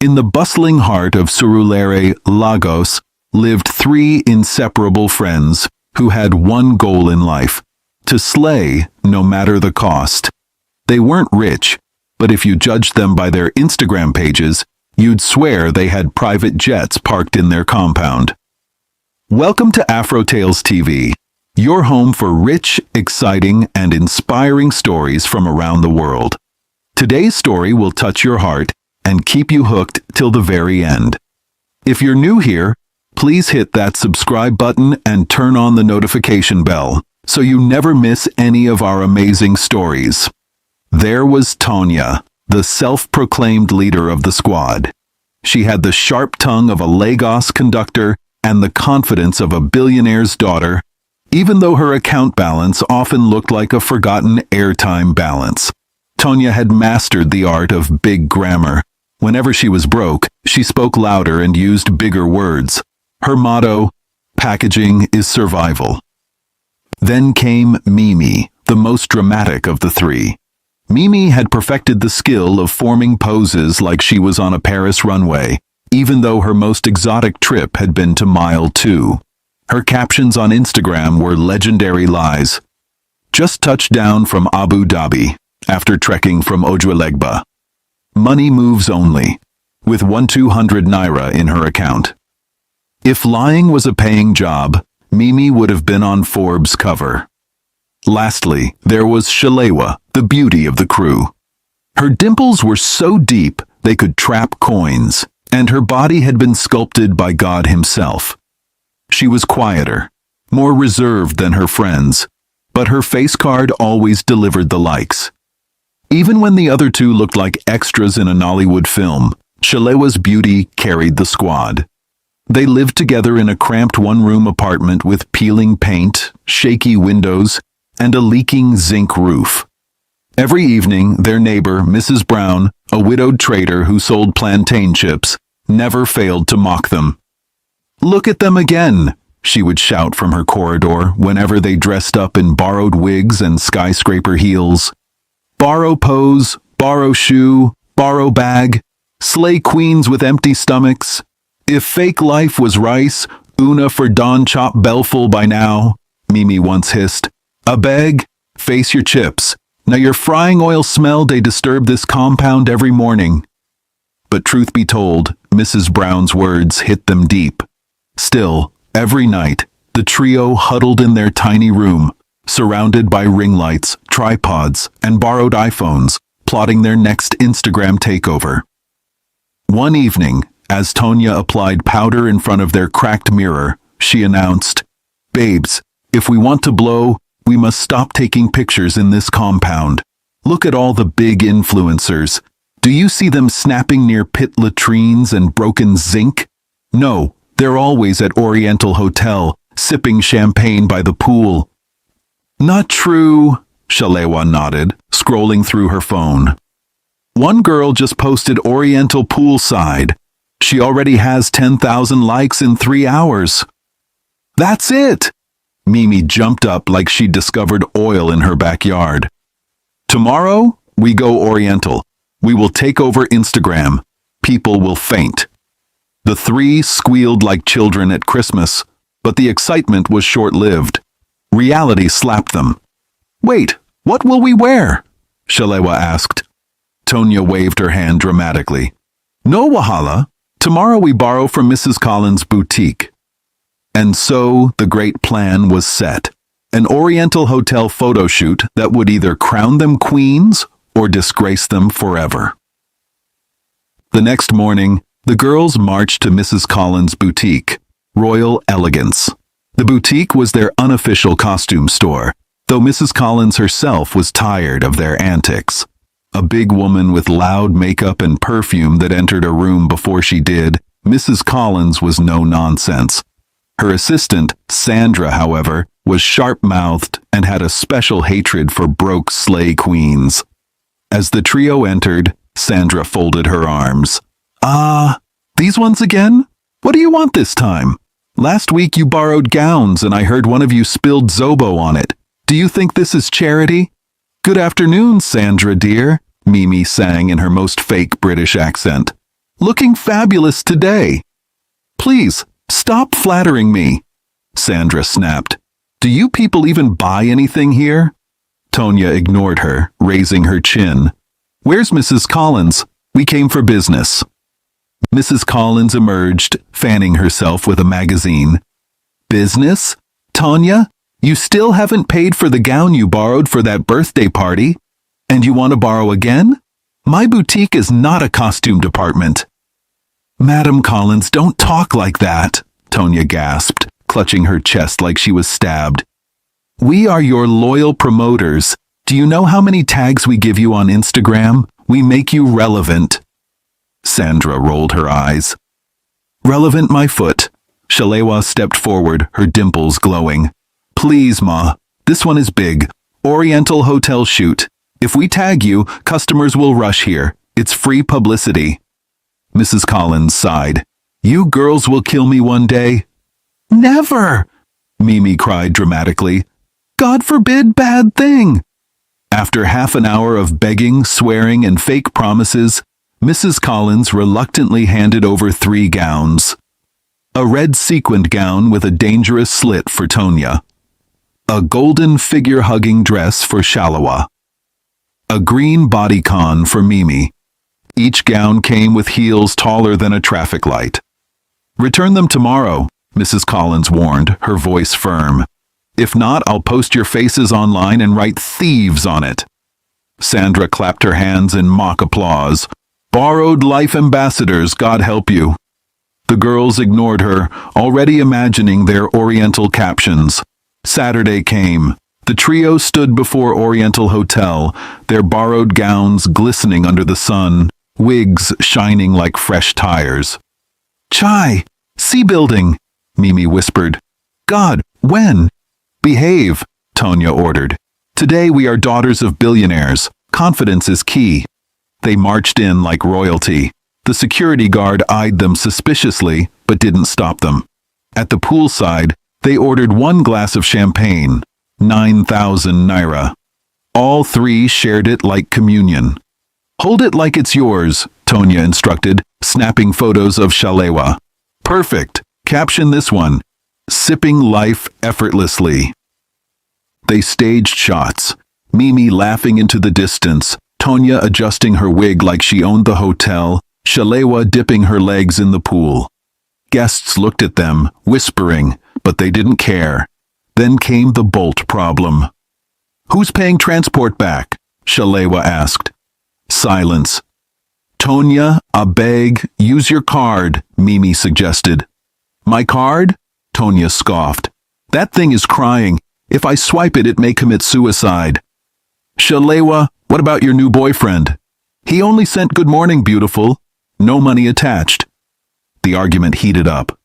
In the bustling heart of Surulere, Lagos, lived three inseparable friends who had one goal in life: to slay no matter the cost. They weren't rich, but if you judged them by their Instagram pages, you'd swear they had private jets parked in their compound. Welcome to Afro Tales TV, your home for rich, exciting, and inspiring stories from around the world. Today's story will touch your heart and keep you hooked till the very end. If you're new here, please hit that subscribe button and turn on the notification bell so you never miss any of our amazing stories. There was Tonya, the self-proclaimed leader of the squad. She had the sharp tongue of a Lagos conductor and the confidence of a billionaire's daughter, even though her account balance often looked like a forgotten airtime balance. Tonya had mastered the art of big grammar. Whenever she was broke, she spoke louder and used bigger words. Her motto, "Packaging is survival." Then came Mimi, the most dramatic of the three. Mimi had perfected the skill of forming poses like she was on a Paris runway, even though her most exotic trip had been to Mile 2. Her captions on Instagram were legendary lies. Just touched down from Abu Dhabi, after trekking from Ojuelegba. Money moves only, with 1,200 naira in her account. If lying was a paying job, Mimi would have been on Forbes' cover. Lastly, there was Shalewa, the beauty of the crew. Her dimples were so deep they could trap coins, and her body had been sculpted by God himself. She was quieter, more reserved than her friends, but her face card always delivered the likes. Even when the other two looked like extras in a Nollywood film, Shalewa's beauty carried the squad. They lived together in a cramped one-room apartment with peeling paint, shaky windows, and a leaking zinc roof. Every evening, their neighbor, Mrs. Brown, a widowed trader who sold plantain chips, never failed to mock them. "Look at them again," she would shout from her corridor whenever they dressed up in borrowed wigs and skyscraper heels. "Borrow pose, borrow shoe, borrow bag, slay queens with empty stomachs. If fake life was rice, una for Don Chop Belful by now," Mimi once hissed. "Abeg, face your chips. Now your frying oil smell they disturb this compound every morning." But truth be told, Mrs. Brown's words hit them deep. Still, every night, the trio huddled in their tiny room, surrounded by ring lights, tripods, and borrowed iPhones, plotting their next Instagram takeover. One evening, as Tonya applied powder in front of their cracked mirror, she announced, "Babes, if we want to blow, we must stop taking pictures in this compound. Look at all the big influencers. Do you see them snapping near pit latrines and broken zinc? No, they're always at Oriental Hotel, sipping champagne by the pool." "Not true," Shalewa nodded, scrolling through her phone. "One girl just posted Oriental poolside. She already has 10,000 likes in 3 hours." "That's it!" Mimi jumped up like she'd discovered oil in her backyard. "Tomorrow, we go Oriental. We will take over Instagram. People will faint." The three squealed like children at Christmas, but the excitement was short-lived. Reality slapped them. "Wait, what will we wear?" Shalewa asked. Tonya waved her hand dramatically. "No wahala. Tomorrow we borrow from Mrs. Collins' boutique." And so the great plan was set. An Oriental Hotel photo shoot that would either crown them queens or disgrace them forever. The next morning, the girls marched to Mrs. Collins' boutique, Royal Elegance. The boutique was their unofficial costume store, though Mrs. Collins herself was tired of their antics. A big woman with loud makeup and perfume that entered a room before she did, Mrs. Collins was no nonsense. Her assistant, Sandra, however, was sharp-mouthed and had a special hatred for broke slay queens. As the trio entered, Sandra folded her arms. These ones again? What do you want this time? Last week you borrowed gowns and I heard one of you spilled Zobo on it. Do you think this is charity?" "Good afternoon, Sandra dear," Mimi sang in her most fake British accent. Looking fabulous today. Please, stop flattering me, Sandra snapped. Do you people even buy anything here? Tonya ignored her, raising her chin. Where's Mrs. Collins? We came for business. Mrs. Collins emerged, fanning herself with a magazine. Business? Tonya, you still haven't paid for the gown you borrowed for that birthday party? And you want to borrow again? My boutique is not a costume department. Madam Collins, don't talk like that, Tonya gasped, clutching her chest like she was stabbed. We are your loyal promoters. Do you know how many tags we give you on Instagram? We make you relevant. Sandra rolled her eyes. Relevant my foot. Shalewa stepped forward, her dimples glowing. Please, Ma. This one is big. Oriental Hotel shoot. If we tag you, customers will rush here. It's free publicity. Mrs. Collins sighed. You girls will kill me one day. Never! Mimi cried dramatically. God forbid bad thing! After half an hour of begging, swearing, and fake promises, Mrs. Collins reluctantly handed over 3 gowns. A red sequined gown with a dangerous slit for Tonya. A golden figure-hugging dress for Shalewa. A green bodycon for Mimi. Each gown came with heels taller than a traffic light. Return them tomorrow, Mrs. Collins warned, her voice firm. If not, I'll post your faces online and write thieves on it. Sandra clapped her hands in mock applause. Borrowed life ambassadors, God help you. The girls ignored her, already imagining their Oriental captions. Saturday came. The trio stood before Oriental Hotel, their borrowed gowns glistening under the sun, wigs shining like fresh tires. Chai! C-building! Mimi whispered. God, when? Behave, Tonya ordered. Today we are daughters of billionaires. Confidence is key. They marched in like royalty. The security guard eyed them suspiciously, but didn't stop them. At the poolside, they ordered 1 glass of champagne, 9,000 naira. All 3 shared it like communion. Hold it like it's yours, Tonya instructed, snapping photos of Shalewa. Perfect. Caption this one. Sipping life effortlessly. They staged shots, Mimi laughing into the distance, Tonya adjusting her wig like she owned the hotel, Shalewa dipping her legs in the pool. Guests looked at them, whispering, but they didn't care. Then came the bolt problem. Who's paying transport back? Shalewa asked. Silence. Tonya, I beg, use your card, Mimi suggested. My card? Tonya scoffed. That thing is crying. If I swipe it, it may commit suicide. Shalewa, what about your new boyfriend? He only sent good morning, beautiful. No money attached. The argument heated up.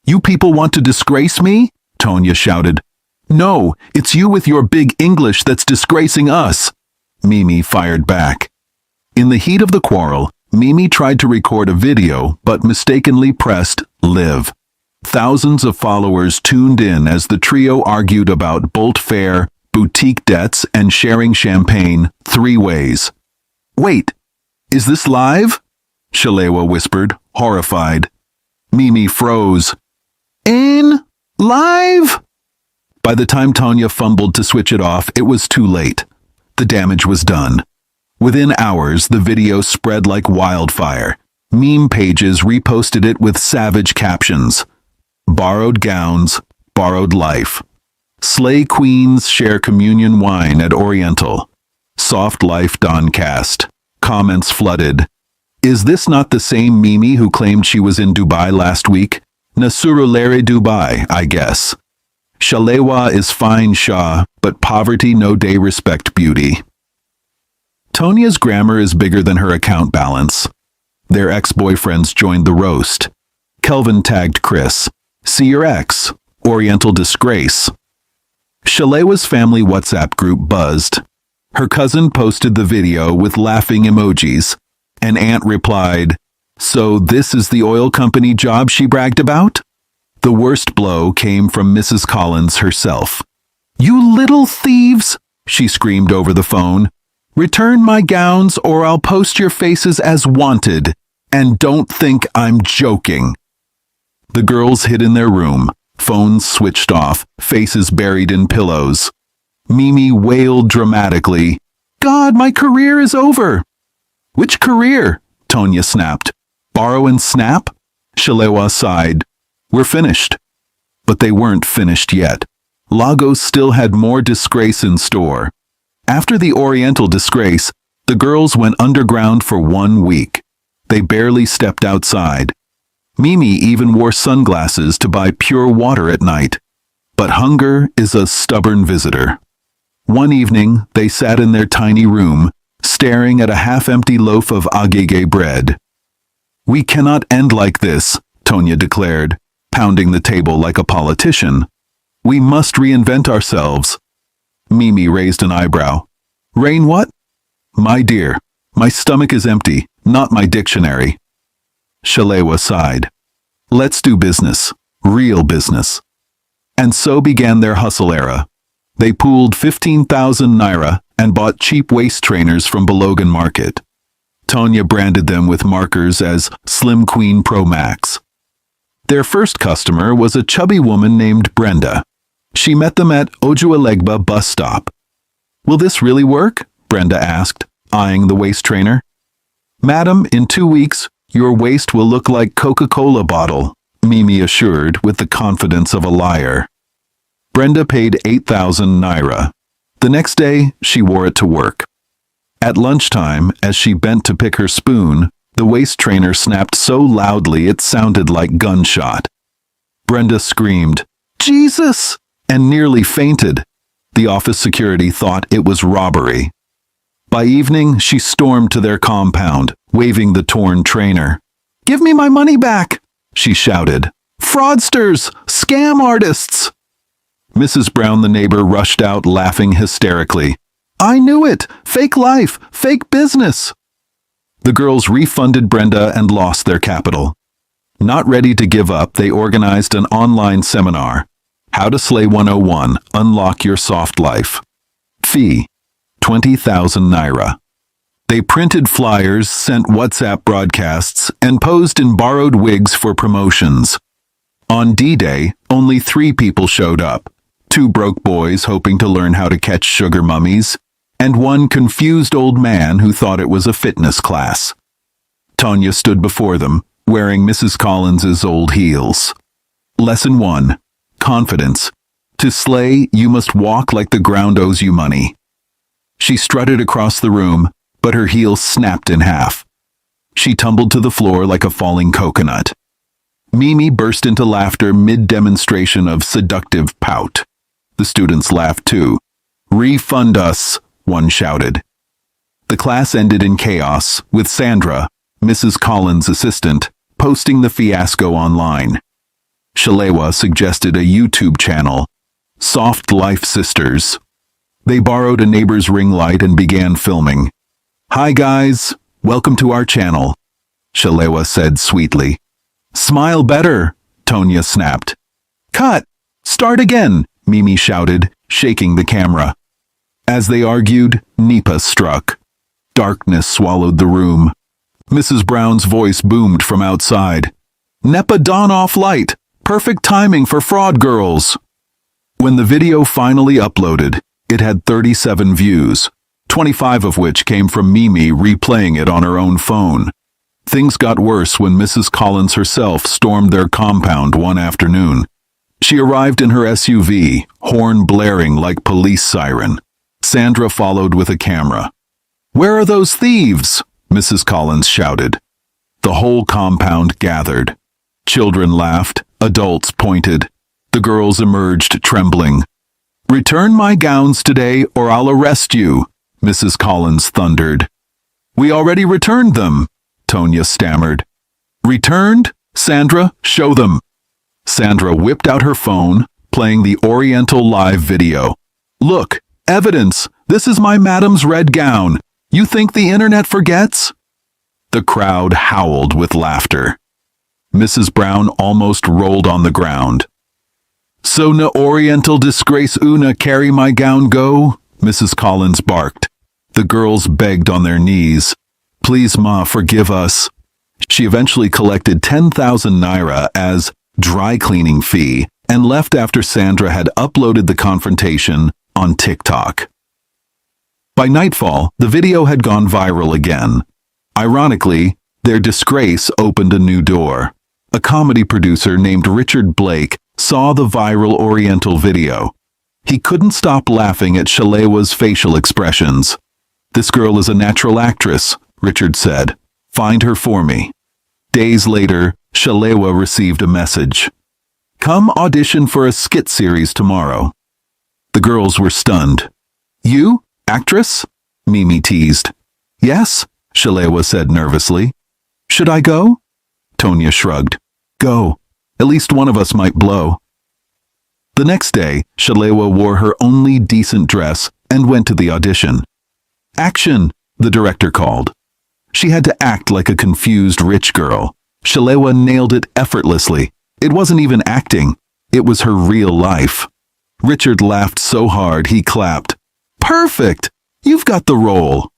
You people want to disgrace me? Tonya shouted. No, it's you with your big English that's disgracing us. Mimi fired back. In the heat of the quarrel, Mimi tried to record a video but mistakenly pressed live. Thousands of followers tuned in as the trio argued about Bolt fare, boutique debts, and sharing champagne 3 ways. Wait, is this live? Shalewa whispered, horrified. Mimi froze. In? Live? By the time Tonya fumbled to switch it off, it was too late. The damage was done. Within hours, the video spread like wildfire. Meme pages reposted it with savage captions. Borrowed gowns, borrowed life. Slay queens share communion wine at Oriental. Soft life Doncast. Comments flooded. Is this not the same Mimi who claimed she was in Dubai last week? Nasurulere Dubai, I guess. Shalewa is fine Shah, but poverty no day respect beauty. Tonya's grammar is bigger than her account balance. Their ex-boyfriends joined the roast. Kelvin tagged Chris. See your ex. Oriental disgrace. Shalewa's family WhatsApp group buzzed. Her cousin posted the video with laughing emojis. An aunt replied, So this is the oil company job she bragged about? The worst blow came from Mrs. Collins herself. You little thieves, she screamed over the phone. Return my gowns or I'll post your faces as wanted. And don't think I'm joking." The girls hid in their room, phones switched off, faces buried in pillows. Mimi wailed dramatically, "God, my career is over." "Which career?" Tonya snapped. "Borrow and snap?" Shalewa sighed. "We're finished." But they weren't finished yet. Lagos still had more disgrace in store. After the Oriental disgrace, the girls went underground for 1 week. They barely stepped outside. Mimi even wore sunglasses to buy pure water at night. But hunger is a stubborn visitor. One evening, they sat in their tiny room, staring at a half-empty loaf of agege bread. "We cannot end like this," Tonya declared, pounding the table like a politician. "We must reinvent ourselves." Mimi raised an eyebrow. "Rain what?" "My dear, my stomach is empty, not my dictionary." Shalewa sighed. "Let's do business. Real business." And so began their hustle era. They pooled 15,000 naira and bought cheap waist trainers from Balogan Market. Tonya branded them with markers as Slim Queen Pro Max. Their first customer was a chubby woman named Brenda. She met them at Ojuelegba bus stop. "Will this really work?" Brenda asked, eyeing the waist trainer. "Madam, in 2 weeks, your waist will look like Coca-Cola bottle," Mimi assured with the confidence of a liar. Brenda paid 8,000 naira. The next day, she wore it to work. At lunchtime, as she bent to pick her spoon, the waist trainer snapped so loudly it sounded like gunshot. Brenda screamed, "Jesus!" and nearly fainted. The office security thought it was robbery. By evening, she stormed to their compound, waving the torn trainer. "Give me my money back!" she shouted. "Fraudsters! Scam artists!" Mrs. Brown, the neighbor, rushed out laughing hysterically. "I knew it! Fake life! Fake business!" The girls refunded Brenda and lost their capital. Not ready to give up, they organized an online seminar. How to Slay 101, Unlock Your Soft Life. Fee, 20,000 naira. They printed flyers, sent WhatsApp broadcasts, and posed in borrowed wigs for promotions. On D-Day, only 3 people showed up. 2 broke boys hoping to learn how to catch sugar mummies, and 1 confused old man who thought it was a fitness class. Tonya stood before them, wearing Mrs. Collins's old heels. Lesson 1. Confidence. To slay, you must walk like the ground owes you money. She strutted across the room, but her heels snapped in half. She tumbled to the floor like a falling coconut. Mimi burst into laughter mid-demonstration of seductive pout. The students laughed too. "Refund us," one shouted. The class ended in chaos, with Sandra, Mrs. Collins' assistant, posting the fiasco online. Shalewa suggested a YouTube channel, Soft Life Sisters. They borrowed a neighbor's ring light and began filming. "Hi guys, welcome to our channel," Shalewa said sweetly. "Smile better," Tonya snapped. "Cut! Start again," Mimi shouted, shaking the camera. As they argued, Nipa struck. Darkness swallowed the room. Mrs. Brown's voice boomed from outside. "Nepa dawn off light! Perfect timing for fraud girls!" When the video finally uploaded, it had 37 views, 25 of which came from Mimi replaying it on her own phone. Things got worse when Mrs. Collins herself stormed their compound one afternoon. She arrived in her SUV, horn blaring like police siren. Sandra followed with a camera. "Where are those thieves?" Mrs. Collins shouted. The whole compound gathered. Children laughed, adults pointed. The girls emerged trembling. "Return my gowns today or I'll arrest you," Mrs. Collins thundered. "We already returned them," Tonya stammered. "Returned? Sandra, show them." Sandra whipped out her phone, playing the Oriental live video. "Look, evidence! This is my madam's red gown. You think the internet forgets?" The crowd howled with laughter. Mrs. Brown almost rolled on the ground. "So na Oriental disgrace una carry my gown go?" Mrs. Collins barked. The girls begged on their knees. "Please, ma, forgive us." She eventually collected 10,000 naira as dry cleaning fee and left after Sandra had uploaded the confrontation on TikTok. By nightfall, the video had gone viral again. Ironically, their disgrace opened a new door. A comedy producer named Richard Blake saw the viral Oriental video. He couldn't stop laughing at Shalewa's facial expressions. "This girl is a natural actress," Richard said. "Find her for me." Days later, Shalewa received a message. "Come audition for a skit series tomorrow." The girls were stunned. "You? Actress?" Mimi teased. "Yes," Shalewa said nervously. "Should I go?" Tonya shrugged. "Go. At least one of us might blow." The next day, Shalewa wore her only decent dress and went to the audition. "Action!" the director called. She had to act like a confused rich girl. Shalewa nailed it effortlessly. It wasn't even acting. It was her real life. Richard laughed so hard he clapped. "Perfect! You've got the role."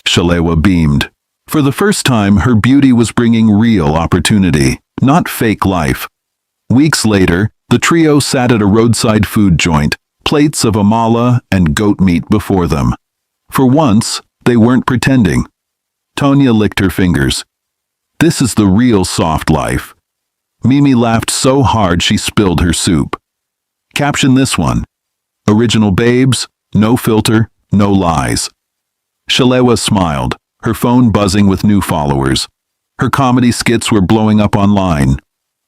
Shalewa beamed. For the first time, her beauty was bringing real opportunity, not fake life. Weeks later, the trio sat at a roadside food joint, plates of amala and goat meat before them. For once, they weren't pretending. Tonya licked her fingers. "This is the real soft life." Mimi laughed so hard she spilled her soup. Caption this one: "Original babes, no filter, no lies." Shalewa smiled, her phone buzzing with new followers. Her comedy skits were blowing up online.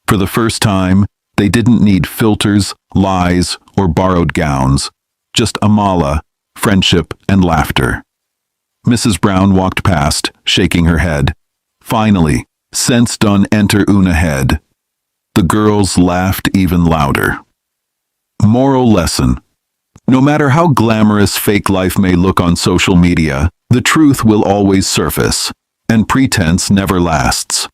For the first time, they didn't need filters, lies, or borrowed gowns. Just amala, friendship, and laughter. Mrs. Brown walked past, shaking her head. Finally, sense done enter una head. The girls laughed even louder. Moral lesson: no matter how glamorous fake life may look on social media, the truth will always surface, and pretense never lasts.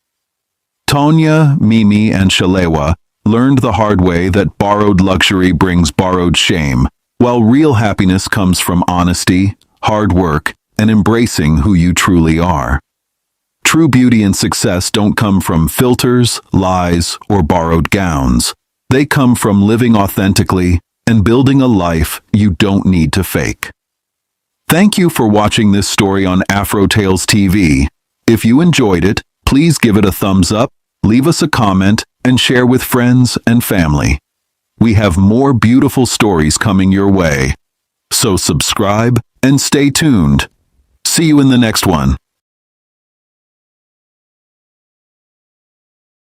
Tonya, Mimi, and Shalewa learned the hard way that borrowed luxury brings borrowed shame, while real happiness comes from honesty, hard work, and embracing who you truly are. True beauty and success don't come from filters, lies, or borrowed gowns. They come from living authentically and building a life you don't need to fake. Thank you for watching this story on Afro Tales TV. If you enjoyed it, please give it a thumbs up, leave us a comment, and share with friends and family. We have more beautiful stories coming your way. So subscribe and stay tuned. See you in the next one.